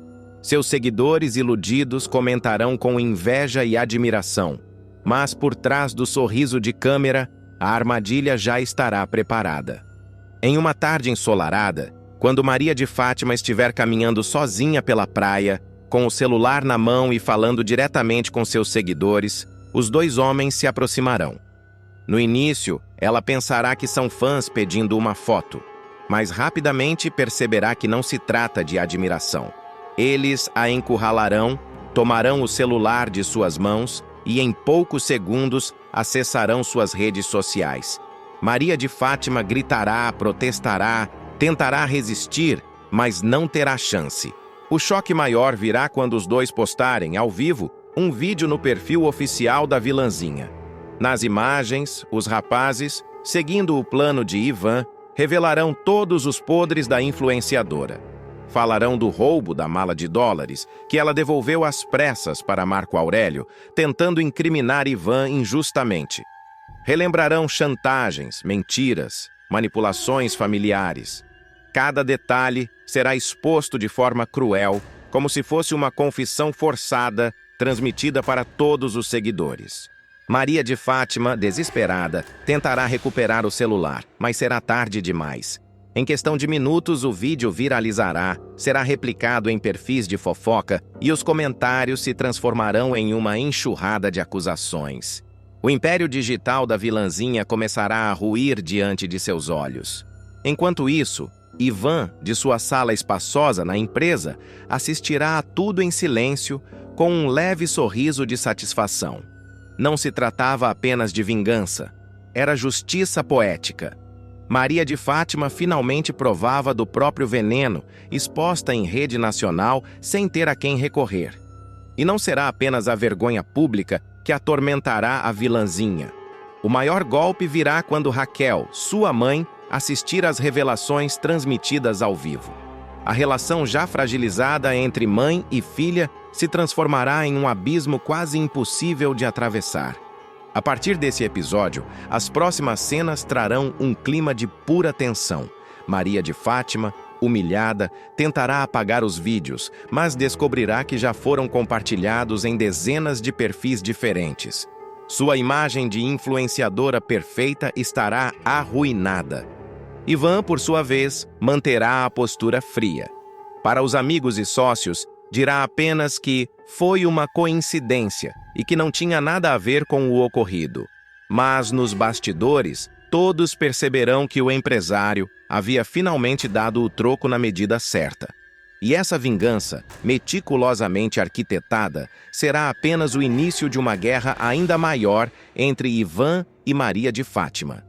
Seus seguidores iludidos comentarão com inveja e admiração, mas por trás do sorriso de câmera, a armadilha já estará preparada. Em uma tarde ensolarada, quando Maria de Fátima estiver caminhando sozinha pela praia, com o celular na mão e falando diretamente com seus seguidores, os 2 homens se aproximarão. No início, ela pensará que são fãs pedindo uma foto, mas rapidamente perceberá que não se trata de admiração. Eles a encurralarão, tomarão o celular de suas mãos e em poucos segundos acessarão suas redes sociais. Maria de Fátima gritará, protestará, tentará resistir, mas não terá chance. O choque maior virá quando os 2 postarem, ao vivo, um vídeo no perfil oficial da vilãzinha. Nas imagens, os rapazes, seguindo o plano de Ivan, revelarão todos os podres da influenciadora. Falarão do roubo da mala de dólares, que ela devolveu às pressas para Marco Aurélio, tentando incriminar Ivan injustamente. Relembrarão chantagens, mentiras, manipulações familiares. Cada detalhe será exposto de forma cruel, como se fosse uma confissão forçada, transmitida para todos os seguidores. Maria de Fátima, desesperada, tentará recuperar o celular, mas será tarde demais. Em questão de minutos, o vídeo viralizará, será replicado em perfis de fofoca e os comentários se transformarão em uma enxurrada de acusações. O império digital da vilãzinha começará a ruir diante de seus olhos. Enquanto isso, Ivan, de sua sala espaçosa na empresa, assistirá a tudo em silêncio, com um leve sorriso de satisfação. Não se tratava apenas de vingança, era justiça poética. Maria de Fátima finalmente provava do próprio veneno, exposta em rede nacional sem ter a quem recorrer. E não será apenas a vergonha pública que atormentará a vilãzinha. O maior golpe virá quando Raquel, sua mãe, assistir às revelações transmitidas ao vivo. A relação já fragilizada entre mãe e filha se transformará em um abismo quase impossível de atravessar. A partir desse episódio, as próximas cenas trarão um clima de pura tensão. Maria de Fátima, humilhada, tentará apagar os vídeos, mas descobrirá que já foram compartilhados em dezenas de perfis diferentes. Sua imagem de influenciadora perfeita estará arruinada. Ivan, por sua vez, manterá a postura fria. Para os amigos e sócios, dirá apenas que foi uma coincidência e que não tinha nada a ver com o ocorrido. Mas nos bastidores, todos perceberão que o empresário havia finalmente dado o troco na medida certa. E essa vingança, meticulosamente arquitetada, será apenas o início de uma guerra ainda maior entre Ivan e Maria de Fátima.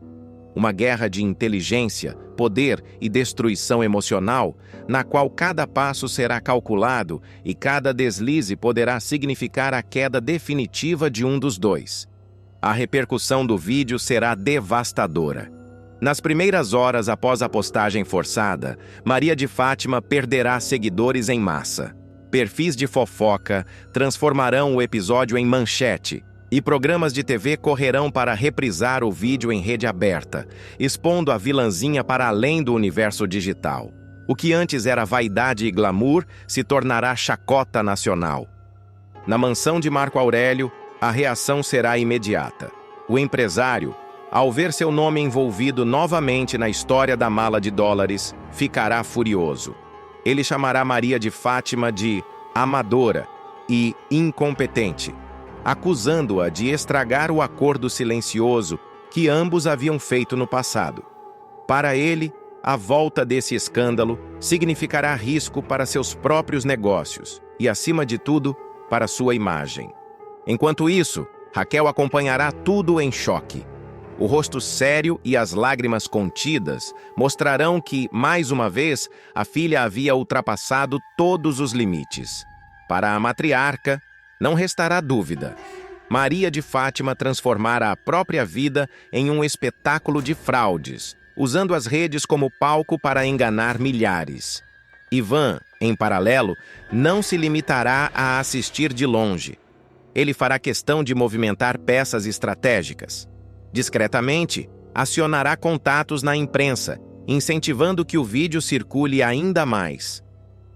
Uma guerra de inteligência, poder e destruição emocional, na qual cada passo será calculado e cada deslize poderá significar a queda definitiva de um dos dois. A repercussão do vídeo será devastadora. Nas primeiras horas após a postagem forçada, Maria de Fátima perderá seguidores em massa. Perfis de fofoca transformarão o episódio em manchete, e programas de TV correrão para reprisar o vídeo em rede aberta, expondo a vilãzinha para além do universo digital. O que antes era vaidade e glamour se tornará chacota nacional. Na mansão de Marco Aurélio, a reação será imediata. O empresário, ao ver seu nome envolvido novamente na história da mala de dólares, ficará furioso. Ele chamará Maria de Fátima de amadora e incompetente, acusando-a de estragar o acordo silencioso que ambos haviam feito no passado. Para ele, a volta desse escândalo significará risco para seus próprios negócios e, acima de tudo, para sua imagem. Enquanto isso, Raquel acompanhará tudo em choque. O rosto sério e as lágrimas contidas mostrarão que, mais uma vez, a filha havia ultrapassado todos os limites. Para a matriarca, não restará dúvida. Maria de Fátima transformara a própria vida em um espetáculo de fraudes, usando as redes como palco para enganar milhares. Ivan, em paralelo, não se limitará a assistir de longe. Ele fará questão de movimentar peças estratégicas. Discretamente, acionará contatos na imprensa, incentivando que o vídeo circule ainda mais.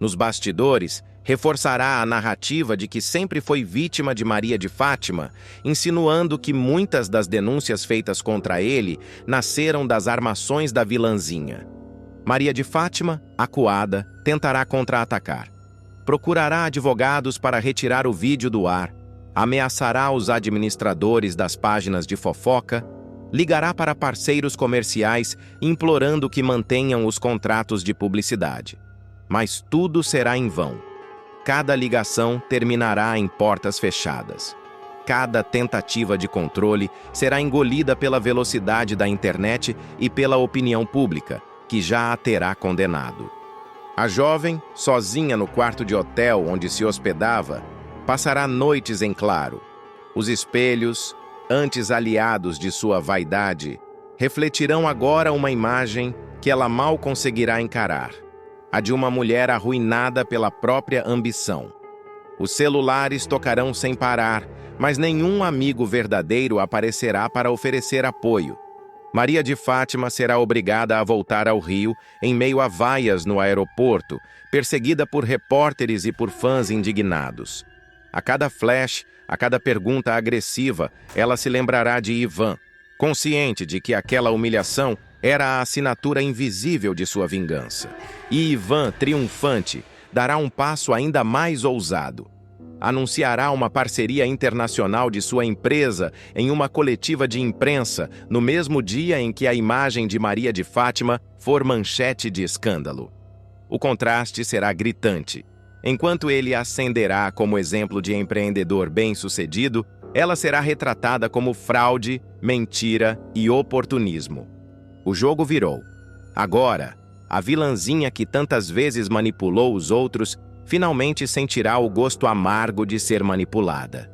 Nos bastidores, reforçará a narrativa de que sempre foi vítima de Maria de Fátima, insinuando que muitas das denúncias feitas contra ele nasceram das armações da vilãzinha. Maria de Fátima, acuada, tentará contra-atacar. Procurará advogados para retirar o vídeo do ar, ameaçará os administradores das páginas de fofoca, ligará para parceiros comerciais implorando que mantenham os contratos de publicidade. Mas tudo será em vão. Cada ligação terminará em portas fechadas. Cada tentativa de controle será engolida pela velocidade da internet e pela opinião pública, que já a terá condenado. A jovem, sozinha no quarto de hotel onde se hospedava, passará noites em claro. Os espelhos, antes aliados de sua vaidade, refletirão agora uma imagem que ela mal conseguirá encarar. A de uma mulher arruinada pela própria ambição. Os celulares tocarão sem parar, mas nenhum amigo verdadeiro aparecerá para oferecer apoio. Maria de Fátima será obrigada a voltar ao Rio em meio a vaias no aeroporto, perseguida por repórteres e por fãs indignados. A cada flash, a cada pergunta agressiva, ela se lembrará de Ivan, consciente de que aquela humilhação era a assinatura invisível de sua vingança. E Ivan, triunfante, dará um passo ainda mais ousado. Anunciará uma parceria internacional de sua empresa em uma coletiva de imprensa no mesmo dia em que a imagem de Maria de Fátima for manchete de escândalo. O contraste será gritante. Enquanto ele ascenderá como exemplo de empreendedor bem-sucedido, ela será retratada como fraude, mentira e oportunismo. O jogo virou. Agora, a vilãzinha que tantas vezes manipulou os outros finalmente sentirá o gosto amargo de ser manipulada.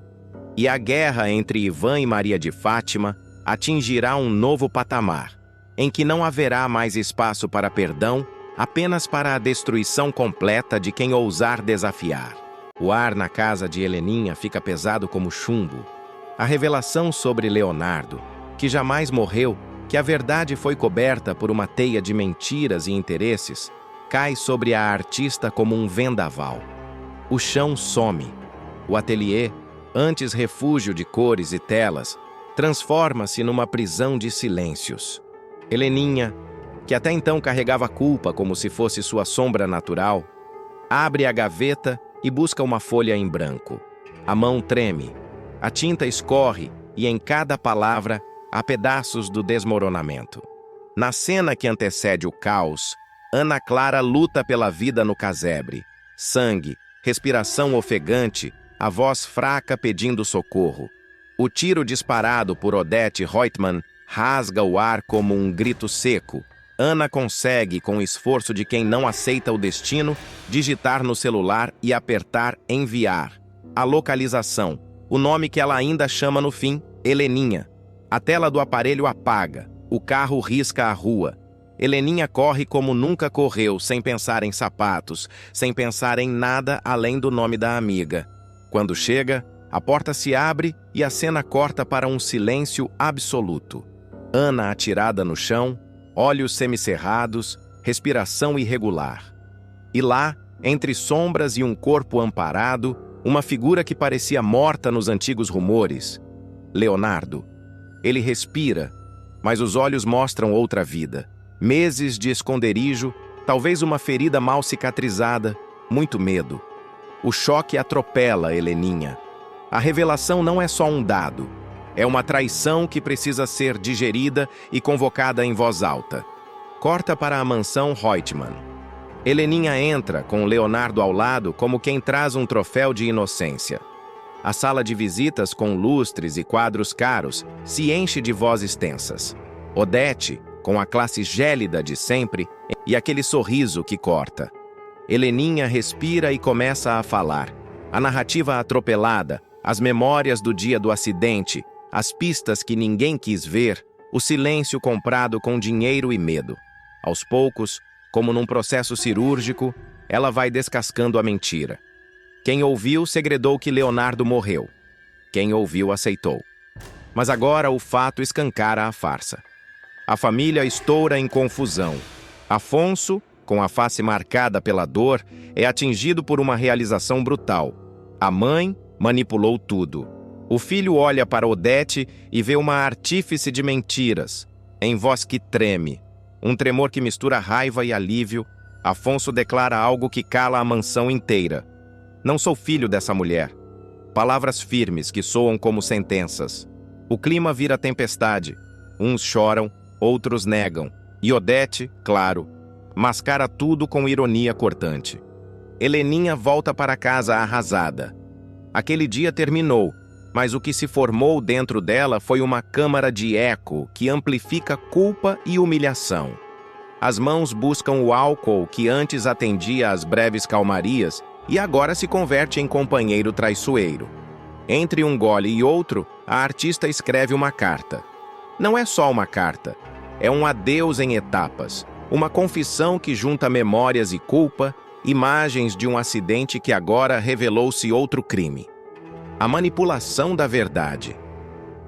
E a guerra entre Ivan e Maria de Fátima atingirá um novo patamar, em que não haverá mais espaço para perdão, apenas para a destruição completa de quem ousar desafiar. O ar na casa de Heleninha fica pesado como chumbo. A revelação sobre Leonardo, que jamais morreu, que a verdade foi coberta por uma teia de mentiras e interesses, cai sobre a artista como um vendaval. O chão some. O ateliê, antes refúgio de cores e telas, transforma-se numa prisão de silêncios. Heleninha, que até então carregava a culpa como se fosse sua sombra natural, abre a gaveta e busca uma folha em branco. A mão treme, a tinta escorre e em cada palavra há pedaços do desmoronamento. Na cena que antecede o caos, Ana Clara luta pela vida no casebre. Sangue, respiração ofegante, a voz fraca pedindo socorro. O tiro disparado por Odette Reutemann rasga o ar como um grito seco. Ana consegue, com o esforço de quem não aceita o destino, digitar no celular e apertar enviar. A localização, o nome que ela ainda chama no fim, Heleninha. A tela do aparelho apaga. o carro risca a rua. Heleninha corre como nunca correu, sem pensar em sapatos, sem pensar em nada além do nome da amiga. Quando chega, a porta se abre e a cena corta para um silêncio absoluto. Ana atirada no chão, olhos semicerrados, respiração irregular. E lá, entre sombras e um corpo amparado, uma figura que parecia morta nos antigos rumores. Leonardo. Ele respira, mas os olhos mostram outra vida. Meses de esconderijo, talvez uma ferida mal cicatrizada, muito medo. O choque atropela Heleninha. A revelação não é só um dado. É uma traição que precisa ser digerida e convocada em voz alta. Corta para a mansão Reutemann. Heleninha entra, com Leonardo ao lado, como quem traz um troféu de inocência. A sala de visitas, com lustres e quadros caros, se enche de vozes tensas. Odete, com a classe gélida de sempre, e aquele sorriso que corta. Heleninha respira e começa a falar. A narrativa atropelada, as memórias do dia do acidente, as pistas que ninguém quis ver, o silêncio comprado com dinheiro e medo. Aos poucos, como num processo cirúrgico, ela vai descascando a mentira. Quem ouviu segredou que Leonardo morreu. Quem ouviu aceitou. Mas agora o fato escancara a farsa. A família estoura em confusão. Afonso, com a face marcada pela dor, é atingido por uma realização brutal. A mãe manipulou tudo. O filho olha para Odete e vê uma artífice de mentiras, em voz que treme. Um tremor que mistura raiva e alívio. Afonso declara algo que cala a mansão inteira. Não sou filho dessa mulher. Palavras firmes que soam como sentenças. O clima vira tempestade. Uns choram, outros negam. E Odete, claro, mascara tudo com ironia cortante. Heleninha volta para casa arrasada. Aquele dia terminou, mas o que se formou dentro dela foi uma câmara de eco que amplifica culpa e humilhação. As mãos buscam o álcool que antes atendia às breves calmarias e agora se converte em companheiro traiçoeiro. Entre um gole e outro, a artista escreve uma carta. Não é só uma carta, é um adeus em etapas, uma confissão que junta memórias e culpa, imagens de um acidente que agora revelou-se outro crime. A manipulação da verdade.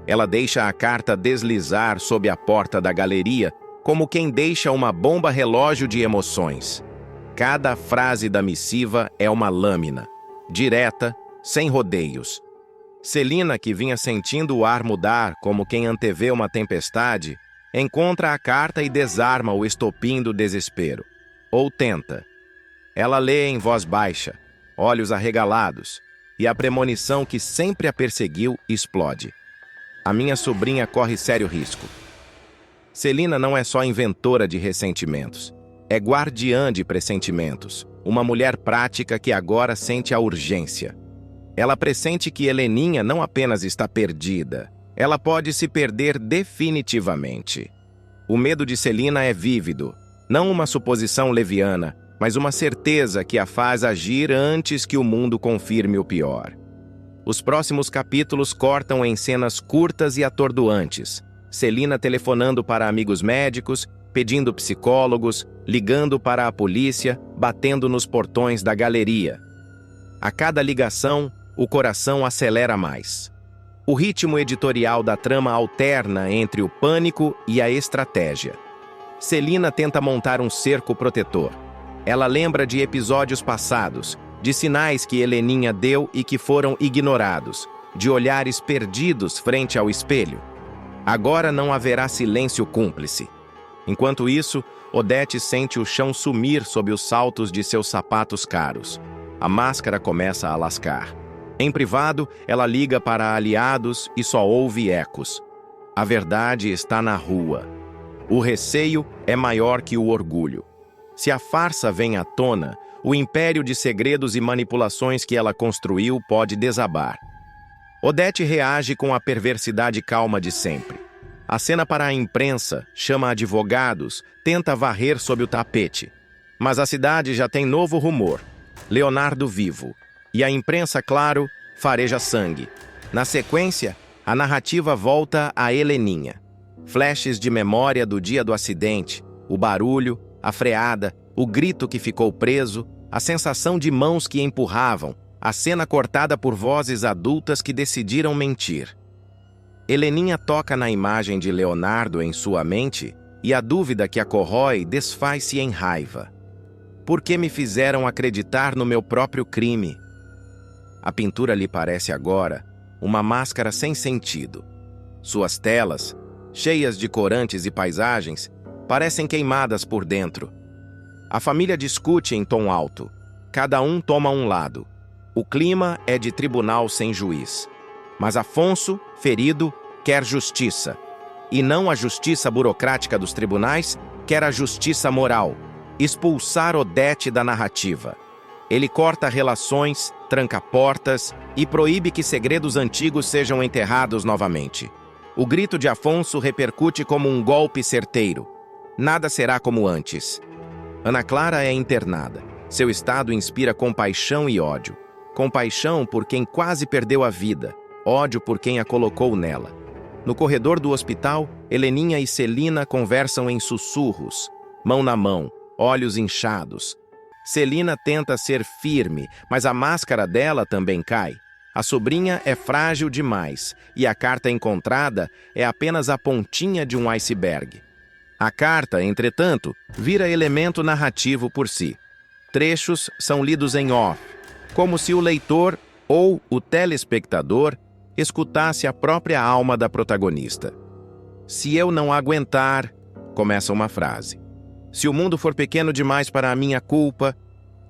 Ela deixa a carta deslizar sob a porta da galeria, como quem deixa uma bomba relógio de emoções. Cada frase da missiva é uma lâmina, direta, sem rodeios. Celina, que vinha sentindo o ar mudar como quem antevê uma tempestade, encontra a carta e desarma o estopim do desespero. Ou tenta. Ela lê em voz baixa, olhos arregalados, e a premonição que sempre a perseguiu explode. A minha sobrinha corre sério risco. Celina não é só inventora de ressentimentos. É guardiã de pressentimentos, uma mulher prática que agora sente a urgência. Ela pressente que Heleninha não apenas está perdida, ela pode se perder definitivamente. O medo de Celina é vívido, não uma suposição leviana, mas uma certeza que a faz agir antes que o mundo confirme o pior. Os próximos capítulos cortam em cenas curtas e atordoantes. Celina telefonando para amigos médicos, pedindo psicólogos, ligando para a polícia, batendo nos portões da galeria. A cada ligação, o coração acelera mais. O ritmo editorial da trama alterna entre o pânico e a estratégia. Celina tenta montar um cerco protetor. Ela lembra de episódios passados, de sinais que Heleninha deu e que foram ignorados, de olhares perdidos frente ao espelho. Agora não haverá silêncio cúmplice. Enquanto isso, Odete sente o chão sumir sob os saltos de seus sapatos caros. A máscara começa a lascar. Em privado, ela liga para aliados e só ouve ecos. A verdade está na rua. O receio é maior que o orgulho. Se a farsa vem à tona, o império de segredos e manipulações que ela construiu pode desabar. Odete reage com a perversidade calma de sempre. Acena para a imprensa, chama advogados, tenta varrer sob o tapete. Mas a cidade já tem novo rumor. Leonardo vivo. E a imprensa, claro, fareja sangue. Na sequência, a narrativa volta a Heleninha. Flashes de memória do dia do acidente, o barulho, a freada, o grito que ficou preso, a sensação de mãos que empurravam, a cena cortada por vozes adultas que decidiram mentir. Heleninha toca na imagem de Leonardo em sua mente e a dúvida que a corrói desfaz-se em raiva. Por que me fizeram acreditar no meu próprio crime? A pintura lhe parece agora uma máscara sem sentido. Suas telas, cheias de corantes e paisagens, parecem queimadas por dentro. A família discute em tom alto. Cada um toma um lado. O clima é de tribunal sem juiz. Mas Afonso, ferido, quer justiça. E não a justiça burocrática dos tribunais, quer a justiça moral. Expulsar Odete da narrativa. Ele corta relações, tranca portas e proíbe que segredos antigos sejam enterrados novamente. O grito de Afonso repercute como um golpe certeiro. Nada será como antes. Ana Clara é internada. Seu estado inspira compaixão e ódio. Compaixão por quem quase perdeu a vida, ódio por quem a colocou nela. No corredor do hospital, Heleninha e Celina conversam em sussurros, mão na mão, olhos inchados. Celina tenta ser firme, mas a máscara dela também cai. A sobrinha é frágil demais, e a carta encontrada é apenas a pontinha de um iceberg. A carta, entretanto, vira elemento narrativo por si. Trechos são lidos em off, como se o leitor ou o telespectador escutasse a própria alma da protagonista. Se eu não aguentar, começa uma frase. Se o mundo for pequeno demais para a minha culpa,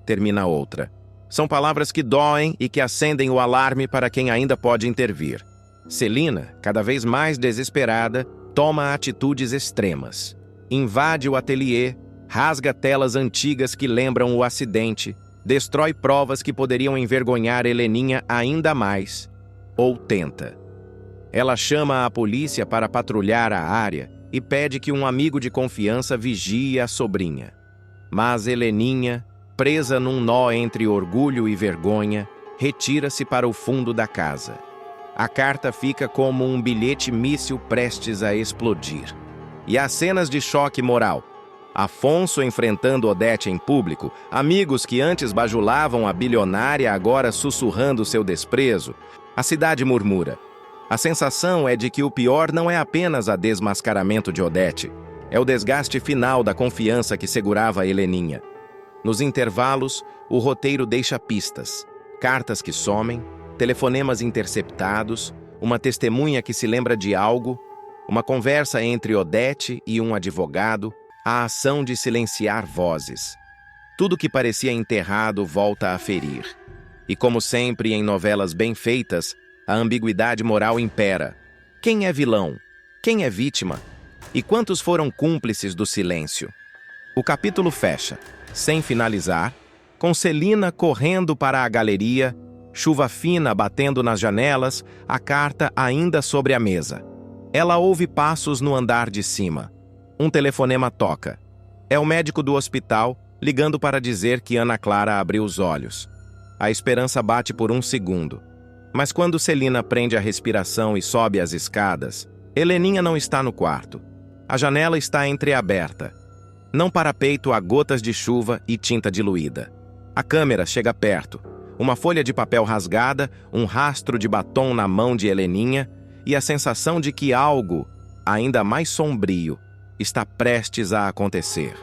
termina outra. São palavras que doem e que acendem o alarme para quem ainda pode intervir. Celina, cada vez mais desesperada, toma atitudes extremas. Invade o ateliê, rasga telas antigas que lembram o acidente, destrói provas que poderiam envergonhar Heleninha ainda mais, ou tenta. Ela chama a polícia para patrulhar a área e pede que um amigo de confiança vigie a sobrinha. Mas Heleninha, presa num nó entre orgulho e vergonha, retira-se para o fundo da casa. A carta fica como um bilhete míssil prestes a explodir. E há cenas de choque moral. Afonso enfrentando Odete em público, amigos que antes bajulavam a bilionária agora sussurrando seu desprezo. A cidade murmura. A sensação é de que o pior não é apenas a desmascaramento de Odete, é o desgaste final da confiança que segurava Heleninha. Nos intervalos, o roteiro deixa pistas, cartas que somem, telefonemas interceptados, uma testemunha que se lembra de algo, uma conversa entre Odete e um advogado, a ação de silenciar vozes. Tudo que parecia enterrado volta a ferir. E como sempre em novelas bem feitas, a ambiguidade moral impera. Quem é vilão? Quem é vítima? E quantos foram cúmplices do silêncio? O capítulo fecha, sem finalizar, com Celina correndo para a galeria, chuva fina batendo nas janelas, a carta ainda sobre a mesa. Ela ouve passos no andar de cima. Um telefonema toca. É o médico do hospital ligando para dizer que Ana Clara abriu os olhos. A esperança bate por um segundo. Mas quando Celina prende a respiração e sobe as escadas, Heleninha não está no quarto. A janela está entreaberta. Não parapeito há gotas de chuva e tinta diluída. A câmera chega perto. Uma folha de papel rasgada, um rastro de batom na mão de Heleninha e a sensação de que algo, ainda mais sombrio, está prestes a acontecer.